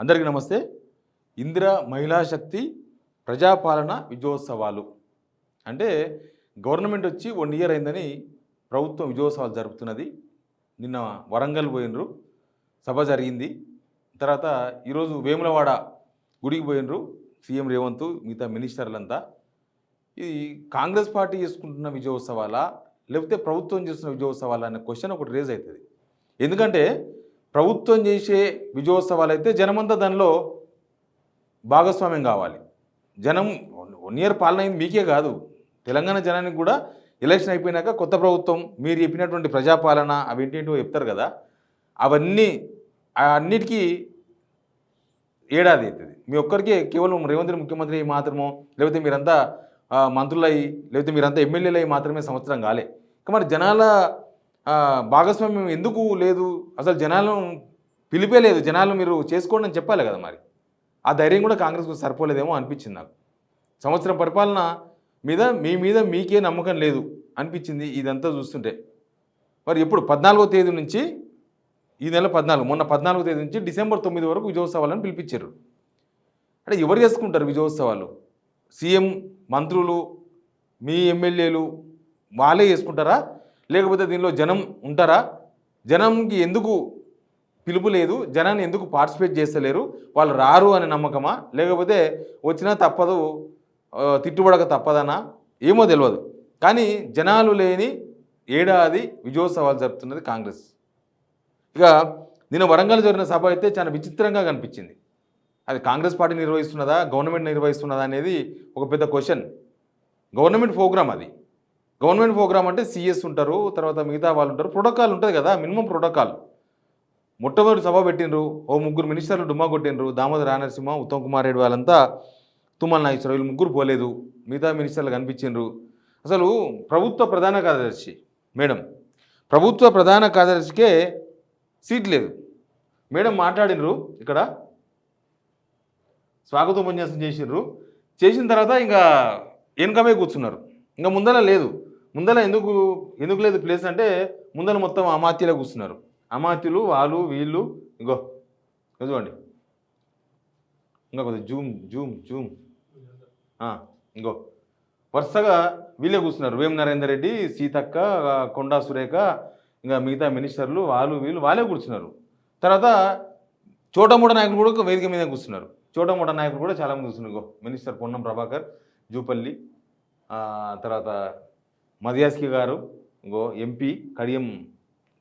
అందరికీ నమస్తే. ఇందిరా మహిళా శక్తి ప్రజాపాలన విజయోత్సవాలు అంటే గవర్నమెంట్ వచ్చి 1 ఇయర్ అయిందని ప్రభుత్వం విజయోత్సవాలు జరుపుతున్నది. నిన్న వరంగల్ పోయినరు, సభ జరిగింది. తర్వాత ఈరోజు వేములవాడ గుడికి పోయినరు సీఎం రేవంత్ మిగతా మినిస్టర్లంతా. ఇది కాంగ్రెస్ పార్టీ చేసుకుంటున్న విజయోత్సవాలా లేకపోతే ప్రభుత్వం చేస్తున్న విజయోత్సవాలా అనే క్వశ్చన్ ఒకటి రేజ్ అవుతుంది. ఎందుకంటే ప్రభుత్వం చేసే విజయోత్సవాలు అయితే జనమంతా దానిలో భాగస్వామ్యం కావాలి. జనం 1 ఇయర్ పాలన అయింది మీకే కాదు, తెలంగాణ జనానికి కూడా ఎలక్షన్ అయిపోయినాక కొత్త ప్రభుత్వం మీరు చెప్పినటువంటి ప్రజాపాలన అవేంటేంటో చెప్తారు కదా, అన్నిటికీ ఏడాది అవుతుంది. మీ ఒక్కరికే కేవలం రేవంత్ రెడ్డి ముఖ్యమంత్రి మాత్రమో లేకపోతే మీరంతా మంత్రులయ్యి లేకపోతే మీరంతా ఎమ్మెల్యేలు అయ్యి మాత్రమే సంవత్సరం కాలే. మరి జనాల భాగస్వామ్యం ఎందుకు లేదు? అసలు జనాలను పిలిపే లేదు. జనాలు మీరు చేసుకోండి అని చెప్పాలి కదా. మరి ఆ ధైర్యం కూడా కాంగ్రెస్కు సరిపోలేదేమో అనిపించింది నాకు. సంవత్సరం పరిపాలన మీ మీద మీకే నమ్మకం లేదు అనిపించింది ఇదంతా చూస్తుంటే. మరి ఎప్పుడు 14వ తేదీ నుంచి ఈ నెల 14 మొన్న 14వ తేదీ నుంచి డిసెంబర్ 9 వరకు విజయోత్సవాలను పిలిపించారు. అంటే ఎవరు చేసుకుంటారు విజయోత్సవాలు? సీఎం, మంత్రులు, మీ ఎమ్మెల్యేలు వాళ్ళే చేసుకుంటారా? లేకపోతే దీనిలో జనం ఉంటారా? జనంకి ఎందుకు పిలుపు లేదు? జనాన్ని ఎందుకు పార్టిసిపేట్ చేస్తలేరు? వాళ్ళు రారు అనే నమ్మకమా? లేకపోతే వచ్చినా తప్పదు, తిట్టుబడక తప్పదనా? ఏమో తెలియదు. కానీ జనాలు లేని ఏడాది విజయోత్సవాలు జరుపుతున్నది కాంగ్రెస్. ఇక నిన్న వరంగల్ జరిగిన సభ అయితే చాలా విచిత్రంగా కనిపించింది. అది కాంగ్రెస్ పార్టీ నిర్వహిస్తున్నదా, గవర్నమెంట్ నిర్వహిస్తున్నదా అనేది ఒక పెద్ద క్వశ్చన్. గవర్నమెంట్ ప్రోగ్రామ్ అది. గవర్నమెంట్ ప్రోగ్రామ్ అంటే సీఎస్ ఉంటారు, తర్వాత మిగతా వాళ్ళు ఉంటారు, ప్రోటోకాల్ ఉంటుంది కదా, మినిమం ప్రోటోకాల్. మొట్టమొదటి సభ పెట్టినరు, ఓ 3 మినిస్టర్లు డుమ్మా కొట్టినరు. దామోదర నరసింహ, ఉత్తమ్ కుమార్ రెడ్డి వాళ్ళంతా తుమ్మల నాగేశ్వరరావు వీళ్ళు 3 పోలేదు. మిగతా మినిస్టర్లు కనిపించిండ్రు. అసలు ప్రభుత్వ ప్రధాన కార్యదర్శి మేడం, ప్రభుత్వ ప్రధాన కార్యదర్శికే సీట్ లేదు. మేడం మాట్లాడినరు, ఇక్కడ స్వాగతోపన్యాసం చేసినారు. చేసిన తర్వాత ఇంకా వెనుకమే కూర్చున్నారు. ఇంకా ముందర లేదు. ముందర ఎందుకు లేదు ప్లేస్ అంటే ముందర మొత్తం అమాత్యులే కూర్చున్నారు. అమాత్యులు వాళ్ళు వీళ్ళు. ఇంకో చూడండి, ఇంకా కొద్దిగా జూమ్ ఇంకో వరుసగా వీళ్ళే కూర్చున్నారు. వేం నరేందర్ రెడ్డి, సీతక్క, కొండా సురేఖ, ఇంకా మిగతా మినిస్టర్లు వాళ్ళు వీళ్ళు వాళ్ళే కూర్చున్నారు. తర్వాత చోటమూట నాయకులు కూడా వేదిక మీద కూర్చున్నారు. చోటమూట నాయకులు కూడా చాలామంది కూర్చున్నారు. ఇంకో మినిస్టర్ పొన్నం ప్రభాకర్, జూపల్లి, తర్వాత మదియాస్కి గారు, ఇంకో ఎంపీ కడియం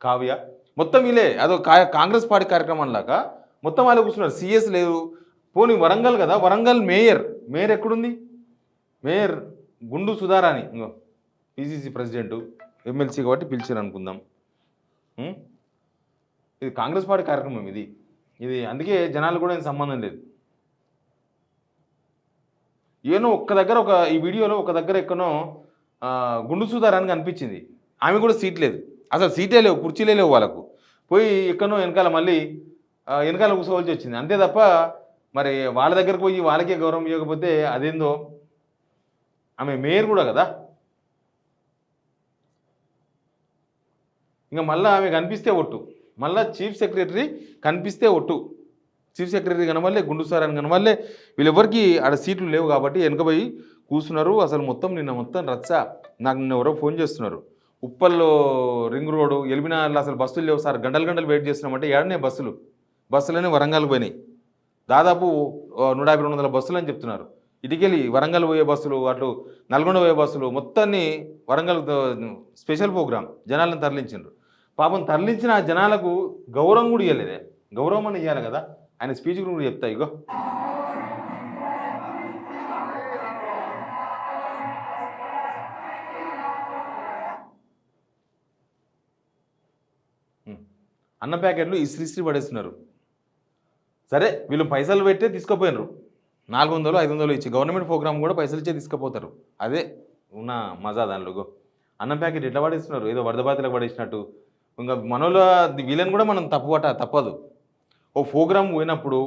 కావ్య, మొత్తం వీళ్ళే. అదో కాంగ్రెస్ పార్టీ కార్యక్రమం లాగా మొత్తం వాళ్ళే కూర్చున్నారు. సీఎస్ లేదు. పోనీ వరంగల్ కదా, వరంగల్ మేయర్ ఎక్కడుంది? మేయర్ గుండు సుధారాణి, ఇంకో పిసిసి ప్రెసిడెంటు, ఎమ్మెల్సీ కాబట్టి పిలిచారు అనుకుందాం. ఇది కాంగ్రెస్ పార్టీ కార్యక్రమం ఇది అందుకే జనాలు కూడా ఏం సంబంధం లేదు. ఏనో ఒక్క దగ్గర ఈ వీడియోలో ఒక దగ్గర ఎక్కడో గుండు సుధారానికి అనిపించింది. ఆమె కూడా సీట్ లేదు, అసలు సీటే లేవు, కుర్చీలే లేవు వాళ్ళకు. పోయి ఎక్కడో వెనకాల మళ్ళీ వెనకాల కూర్చోవలసి వచ్చింది. అంతే తప్ప మరి వాళ్ళ దగ్గరకు పోయి వాళ్ళకే గౌరవం ఇవ్వకపోతే అదేందో. ఆమె మేయర్ కూడా కదా. ఇంకా మళ్ళీ ఆమె కనిపిస్తే ఒట్టు, మళ్ళీ చీఫ్ సెక్రటరీ కనిపిస్తే ఒట్టు. చీఫ్ సెక్రటరీ కనవల్లే, గుండు సారాన్ని కనవల్లే. వీళ్ళెవరికి ఆడ సీట్లు లేవు కాబట్టి వెనకపోయి కూర్చున్నారు. అసలు నిన్న మొత్తం రచ్చ. నాకు నిన్న ఎవరో ఫోన్ చేస్తున్నారు, ఉప్పల్లో రింగ్ రోడ్డు ఎల్బినార్లో అసలు బస్సులు లేవు సార్, గంటలు వెయిట్ చేస్తున్నామంటే ఏడనే బస్సులనే వరంగల్ పోయినాయి. దాదాపు 150-200 బస్సులు అని చెప్తున్నారు. ఇటుకెళ్ళి వరంగల్ పోయే బస్సులు, అటు నల్గొండ పోయే బస్సులు మొత్తాన్ని వరంగల్ స్పెషల్ ప్రోగ్రామ్ జనాలను తరలించారు. పాపం తరలించిన ఆ జనాలకు గౌరవం కూడా ఇవ్వలేదే. గౌరవం అని ఇవ్వాలి కదా. ఆయన స్పీచ్ కూడా చెప్తా. ఇగో అన్న ప్యాకెట్లు ఇస్త్రీ పడేస్తున్నారు. సరే వీళ్ళు పైసలు పెట్టే తీసుకుపోయినరు, 400-500 ఇచ్చి. గవర్నమెంట్ ప్రోగ్రామ్ కూడా పైసలు ఇచ్చే తీసుకుపోతారు. అదే ఉన్న మజా దానిలో. అన్నం ప్యాకెట్ ఎట్లా పడేస్తున్నారు, ఏదో వరదబాతిలో పడేసినట్టు. ఇంకా మనలో వీళ్ళని కూడా మనం తప్పదు. ఓ ప్రోగ్రామ్ పోయినప్పుడు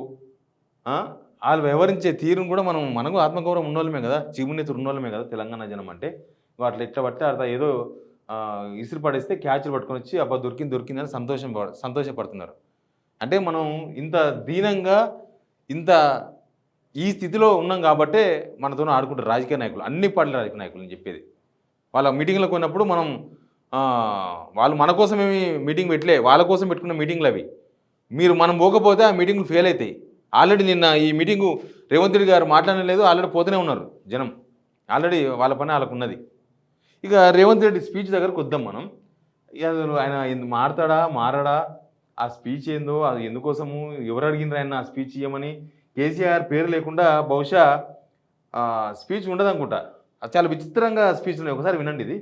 వాళ్ళు వ్యవహరించే తీరును కూడా మనకు ఆత్మగౌరవం ఉన్నోళ్ళమే కదా, చీమునెత్తురు ఉన్నోళ్ళమే కదా తెలంగాణ జనం అంటే. అట్లా ఎట్లా పడితే అట్లా ఏదో ఇసురు పడేస్తే క్యాచ్లు పట్టుకొని వచ్చి అబ్బా దొరికిందని సంతోషపడుతున్నారు. అంటే మనం ఇంత దీనంగా ఇంత ఈ స్థితిలో ఉన్నాం కాబట్టే మనతో ఆడుకుంటారు రాజకీయ నాయకులు, అన్ని పార్టీల రాజకీయ నాయకులు అని చెప్పేది. వాళ్ళ మీటింగ్లకు పోయినప్పుడు వాళ్ళు మన కోసం ఏమి మీటింగ్ పెట్టలే, వాళ్ళ కోసం పెట్టుకున్న మీటింగ్లు అవి. మనం పోకపోతే ఆ మీటింగ్లు ఫెయిల్ అవుతాయి. ఆల్రెడీ నిన్న ఈ మీటింగు రేవంత్ రెడ్డి గారు మాట్లాడలేదు, ఆల్రెడీ పోతూనే ఉన్నారు జనం. ఆల్రెడీ వాళ్ళ పని వాళ్ళకు ఉన్నది. ఇక రేవంత్ రెడ్డి స్పీచ్ దగ్గరకు వద్దాం మనం. ఆయన మారతాడా మారడా, ఆ స్పీచ్ ఏందో, అది ఎందుకోసము, ఎవరు అడిగినారు ఆయన ఆ స్పీచ్ ఇవ్వమని. కేసీఆర్ పేరు లేకుండా బహుశా స్పీచ్ ఉండదు అనుకుంటా. అది చాలా విచిత్రంగా స్పీచ్ ఉన్నాయి, ఒకసారి వినండి ఇది.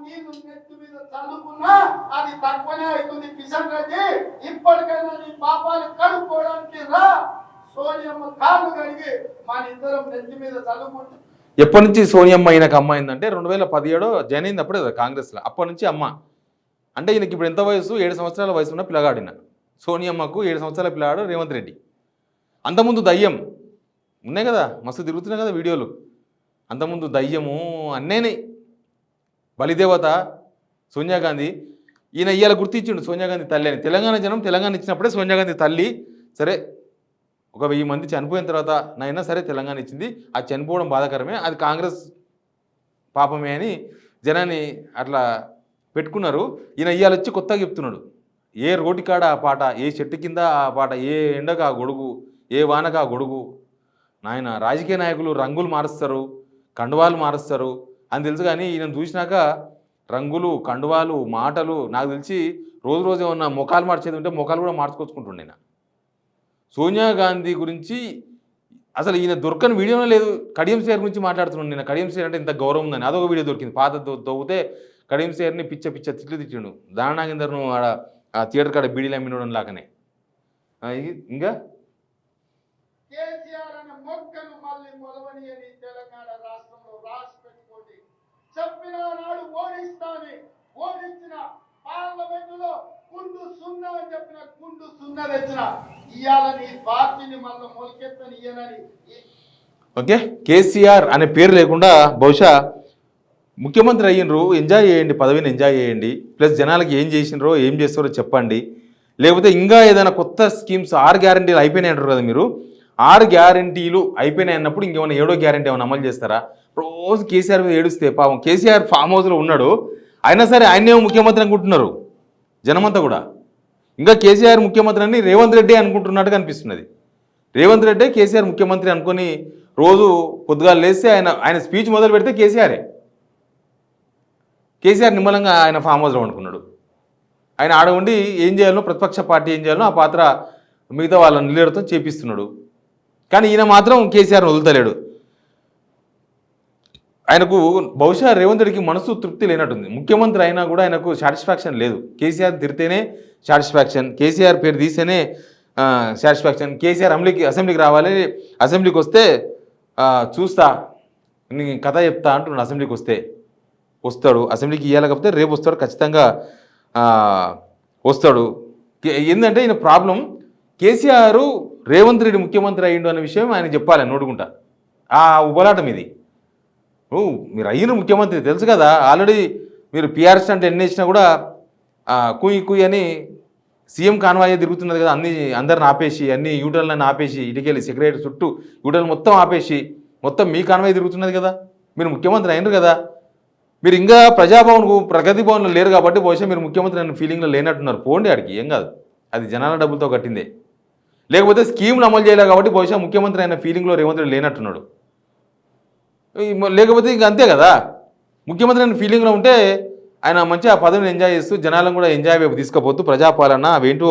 నీళ్లు నెత్తి మీద చల్లుకున్నా అది తక్కువనే అవుతుంది. కిషన్ రెడ్డి ఇప్పటికైనా నీ పాపాలు కడుక్కోవడానికి రా. సోనియమ్మ కాళ్ళు కడిగి మన ఇద్దరం నెత్తి మీద చల్లుకుంటూ. ఎప్పటి నుంచి సోనియమ్మ ఈయనకు అమ్మ అయిందంటే 2017 జాయిన్ అయింది అప్పుడే కదా కాంగ్రెస్లో. అప్పటి నుంచి అమ్మ అంటే ఈయనకి ఇప్పుడు ఎంత వయసు, 7 సంవత్సరాల వయసు ఉన్న పిల్లగాడిన. సోనియమ్మకు 7 సంవత్సరాల పిల్లగాడు రేవంత్ రెడ్డి. అంతకుముందు దయ్యం ఉన్నాయి కదా, మస్తు తిరుగుతున్నాయి కదా వీడియోలు. అంతకుముందు దయ్యము అన్నేనే బలిదేవత సోనియా గాంధీ. ఈయన ఇవాళ గుర్తించిండు సోనియా గాంధీ తల్లి అని. తెలంగాణ జనం తెలంగాణ ఇచ్చినప్పుడే సోనియా గాంధీ తల్లి. సరే ఒక 1000 మంది చనిపోయిన తర్వాత నైనా సరే తెలంగాణ ఇచ్చింది, అది చనిపోవడం బాధాకరమే, అది కాంగ్రెస్ పాపమే అని జనాన్ని అట్లా పెట్టుకున్నారు. ఈయన ఇవాళ వచ్చి కొత్తగా చెప్తున్నాడు. ఏ రోటి కాడ ఆ పాట, ఏ చెట్టు కింద ఆ పాట, ఏ ఎండకు ఆ గొడుగు, ఏ వానకు ఆ గొడుగు. నాయన రాజకీయ నాయకులు రంగులు మారుస్తారు, కండువాలు మారుస్తారు అని తెలుసు, కానీ ఈయన చూసినాక రంగులు, కండువాలు, మాటలు నాకు తెలిసి రోజు రోజు ఏమన్నా ముఖాలు మార్చేది ఉంటే ముఖాలు కూడా మార్చుకొచ్చుకుంటుండే. నేను సోనియా గాంధీ గురించి అసలు ఈయన దొరకని వీడియోనే లేదు. కడియం సేర్ గురించి మాట్లాడుతున్నాను నేను. కడియం సేర్ అంటే ఇంత గౌరవం ఉందని అదొక వీడియో దొరికింది. పాత దొవ్వుతే కడియం సేర్ని పిచ్చ తిట్లు తిట్టిండు. దానాగేందర్ను ఆడ ఆ థియేటర్ కాడ బీడీలు అమ్మినోడం లాగానే. ఇంకా చెప్పిన నాడు ఓడిస్తాని, ఓడించిన పార్లమెంటులో గుండు సున్నా అని చెప్పిన గుండు సున్నా తెచ్చిన ఇయాలని పార్టీని మళ్ళీ మొలకెత్తని ఇయ్యనని. ఓకే, కేసీఆర్ అనే పేరు లేకుండా బహుశా ముఖ్యమంత్రి అయ్యిండ్రు, ఎంజాయ్ చేయండి, పదవిని ఎంజాయ్ చేయండి, ప్లస్ జనాలకి ఏం చేసినారో ఏం చేస్తారో చెప్పండి. లేకపోతే ఇంకా ఏదైనా కొత్త స్కీమ్స్ 6 గ్యారంటీలు అయిపోయినాయి అంటారు కదా మీరు. 6 గ్యారంటీలు అయిపోయినాయి అన్నప్పుడు ఇంకేమైనా 7వ గ్యారంటీ ఏమైనా అమలు చేస్తారా? రోజు కేసీఆర్ మీద ఏడుస్తే పాపం కేసీఆర్ ఫామ్ హౌస్లో ఉన్నాడు, అయినా సరే ఆయనేమో ముఖ్యమంత్రి అనుకుంటున్నారు జనమంతా కూడా. ఇంకా కేసీఆర్ ముఖ్యమంత్రి అని రేవంత్ రెడ్డి అనుకుంటున్నట్టుగా అనిపిస్తున్నది. రేవంత్ రెడ్డి కేసీఆర్ ముఖ్యమంత్రి అనుకొని రోజు పొద్దుగా లేస్తే ఆయన స్పీచ్ మొదలు పెడితే కేసీఆర్ నిమ్మలంగా ఆయన ఫామ్ హౌస్లో అనుకున్నాడు. ఆయన ఆడ ఉండి ఏం చేయాలో, ప్రతిపక్ష పార్టీ ఏం చేయాలో ఆ పాత్ర మిగతా వాళ్ళ నిలయడంతో చేపిస్తున్నాడు. కానీ ఈయన మాత్రం కేసీఆర్ని వదులుతలేడు. ఆయనకు బహుశా రేవంత్ రెడ్డికి మనసు తృప్తి లేనట్టుంది. ముఖ్యమంత్రి అయినా కూడా ఆయనకు సాటిస్ఫాక్షన్ లేదు. కేసీఆర్ తిరితేనే సాటిస్ఫాక్షన్, కేసీఆర్ పేరు తీస్తేనే సాటిస్ఫాక్షన్. కేసీఆర్ అసెంబ్లీకి రావాలి, అసెంబ్లీకి వస్తే చూస్తా నీ కథ చెప్తా అంటున్నాడు. అసెంబ్లీకి వస్తాడు, అసెంబ్లీకి ఇవ్వాలి కాకపోతే రేపు వస్తాడు, ఖచ్చితంగా వస్తాడు. ఏంటంటే ఈయన ప్రాబ్లం కేసీఆర్ రేవంత్ రెడ్డి ముఖ్యమంత్రి అయ్యిండు అనే విషయం ఆయన చెప్పాలి నోడుకుంటా. ఆ ఉబలాటం ఇది. మీరు అయ్యిన ముఖ్యమంత్రి తెలుసు కదా, ఆల్రెడీ మీరు పిఆర్ స్టంట్ ఎన్ని వేసినా కూడా కుయ్ అని సీఎం కాన్వాయే తిరుగుతున్నది కదా. అందరిని ఆపేసి, అన్ని యూటర్లను ఆపేసి, ఇటుకెళ్ళి సెక్రటరీ చుట్టూ యూటర్లు మొత్తం ఆపేసి మొత్తం మీ కాన్వాయ్ తిరుగుతున్నది కదా. మీరు ముఖ్యమంత్రి అయినరు కదా. మీరు ఇంకా ప్రగతి భవన్లో లేరు కాబట్టి బహుశా మీరు ముఖ్యమంత్రి అనే ఫీలింగ్లో లేనట్టున్నారు. పోండి ఆడికి, ఏం కాదు, అది జనాల డబ్బులతో కట్టిందే. లేకపోతే స్కీమ్లు అమలు చేయలేదు కాబట్టి బహుశా ముఖ్యమంత్రి అయిన ఫీలింగ్లో రేవంత్ రెడ్డి లేనట్టున్నాడు. లేకపోతే ఇంక అంతే కదా, ముఖ్యమంత్రి అయిన ఫీలింగ్లో ఉంటే ఆయన మంచిగా ఆ పదవిని ఎంజాయ్ చేస్తూ జనాలను కూడా ఎంజాయ్ వైపు తీసుకుపోతూ ప్రజాపాలన అవేంటో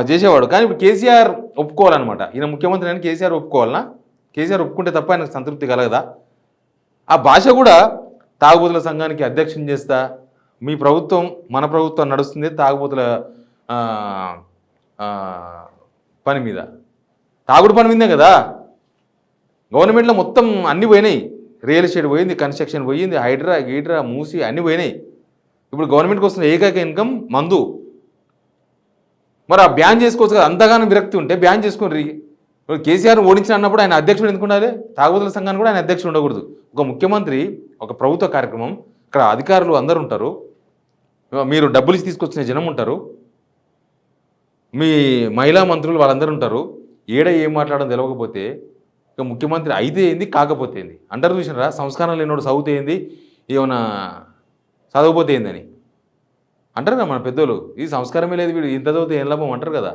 చేసేవాడు. కానీ ఇప్పుడు కేసీఆర్ ఒప్పుకోవాలన్నమాట. ఈయన ముఖ్యమంత్రి అని కేసీఆర్ ఒప్పుకోవాలనా? కేసీఆర్ ఒప్పుకుంటే తప్ప ఆయనకు సంతృప్తి కలగదా? ఆ భాష కూడా తాగుబోతుల సంఘానికి అధ్యక్షం చేస్తా, మీ ప్రభుత్వం మన ప్రభుత్వం నడుస్తుంది తాగుబోతుల పని మీద, తాగుడు పని మీదే కదా. గవర్నమెంట్లో మొత్తం అన్నీ పోయినాయి. రియల్ ఎస్టేట్ పోయింది, కన్స్ట్రక్షన్ పోయింది, హైడ్రా మూసి అన్నీ పోయినాయి. ఇప్పుడు గవర్నమెంట్కి వస్తున్న ఏకైక ఇన్కమ్ మందు. మరి ఆ బ్యాన్ చేసుకోవచ్చు కదా. అంతగానో విరక్తి ఉంటే బ్యాన్ చేసుకుని ఇప్పుడు కేసీఆర్ ఓడించిన అన్నప్పుడు ఆయన అధ్యక్షుడు ఎందుకు ఉండాలి? తాగుబోతుల సంఘాన్ని కూడా ఆయన అధ్యక్షుడు ఉండకూడదు. ఒక ముఖ్యమంత్రి, ఒక ప్రభుత్వ కార్యక్రమం, ఇక్కడ అధికారులు అందరూ ఉంటారు, మీరు డబ్బులు ఇచ్చి తీసుకొచ్చిన జనం ఉంటారు, మీ మహిళా మంత్రులు వాళ్ళందరూ ఉంటారు. ఏం మాట్లాడడం తెలియకపోతే ఇక ముఖ్యమంత్రి అయితే ఏంది, కాకపోతే ఏంది అంటారు. చూసినారా, సంస్కారం లేనివాడు చదివితే ఏంది, ఏమైనా చదవకపోతే ఏందని అంటారు కదా మన పెద్దోళ్ళు. ఈ సంస్కారమే లేదు వీడు, ఇంత చదివితే ఏం లాభం అంటారు కదా.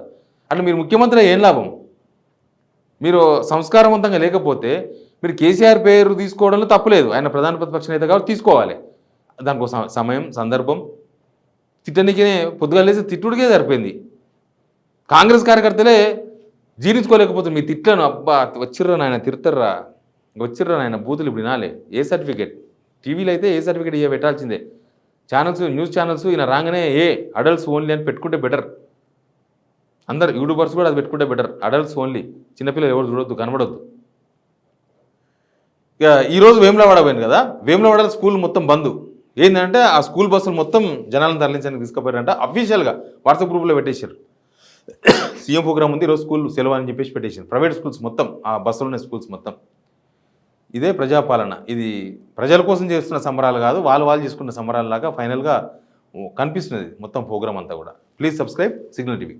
అట్లా మీరు ముఖ్యమంత్రి ఏం లాభం? మీరు సంస్కారవంతంగా లేకపోతే మీరు కేసీఆర్ పేరు తీసుకోవడంలో తప్పులేదు, ఆయన ప్రధాన ప్రతిపక్ష నేత కాబట్టి తీసుకోవాలి. దానికి ఒక సమయం, సందర్భం. తిట్టనికే పొద్దుగా లేసి తిట్టుడికే సరిపోయింది. కాంగ్రెస్ కార్యకర్తలే జీర్ణించుకోలేకపోతుంది మీ తిట్లను. అబ్బా వచ్చిర్రా నాయన, తిరుతారా, వచ్చిర్రా నాయన, బూతులు ఇప్పుడు వినాలి. ఏ సర్టిఫికేట్? టీవీలో అయితే ఏ సర్టిఫికేట్ ఇవ్వ పెట్టాల్సిందే. ఛానల్స్, న్యూస్ ఛానల్స్ ఈయన రాగానే అడల్ట్స్ ఓన్లీ అని పెట్టుకుంటే బెటర్. అందరు యూట్యూబర్స్ కూడా అది పెట్టుకుంటే బెటర్, అడల్ట్స్ ఓన్లీ. చిన్నపిల్లలు ఎవరు చూడొద్దు, కనబడొద్దు. ఇక ఈరోజు వేములవాడ పోయింది కదా, వేములవాడ స్కూల్ మొత్తం బంద్. ఏంటంటే ఆ స్కూల్ బస్సులు మొత్తం జనాలను తరలించడానికి తీసుకుపోయారంట. అఫీషియల్గా వాట్సాప్ గ్రూప్లో పెట్టేశారు. సీఎం ప్రోగ్రామ్ ఉంది, ఈరోజు స్కూల్ సెలవు అని చెప్పేసి పెట్టేశారు. ప్రైవేట్ స్కూల్స్ మొత్తం, ఆ బస్సులోనే స్కూల్స్ మొత్తం. ఇదే ప్రజాపాలన. ఇది ప్రజల కోసం చేస్తున్న సంబరాలు కాదు, వాళ్ళు చేసుకున్న సంబరాలలాగా ఫైనల్గా కనిపిస్తున్నది మొత్తం ప్రోగ్రామ్ అంతా కూడా. Please subscribe signal TV.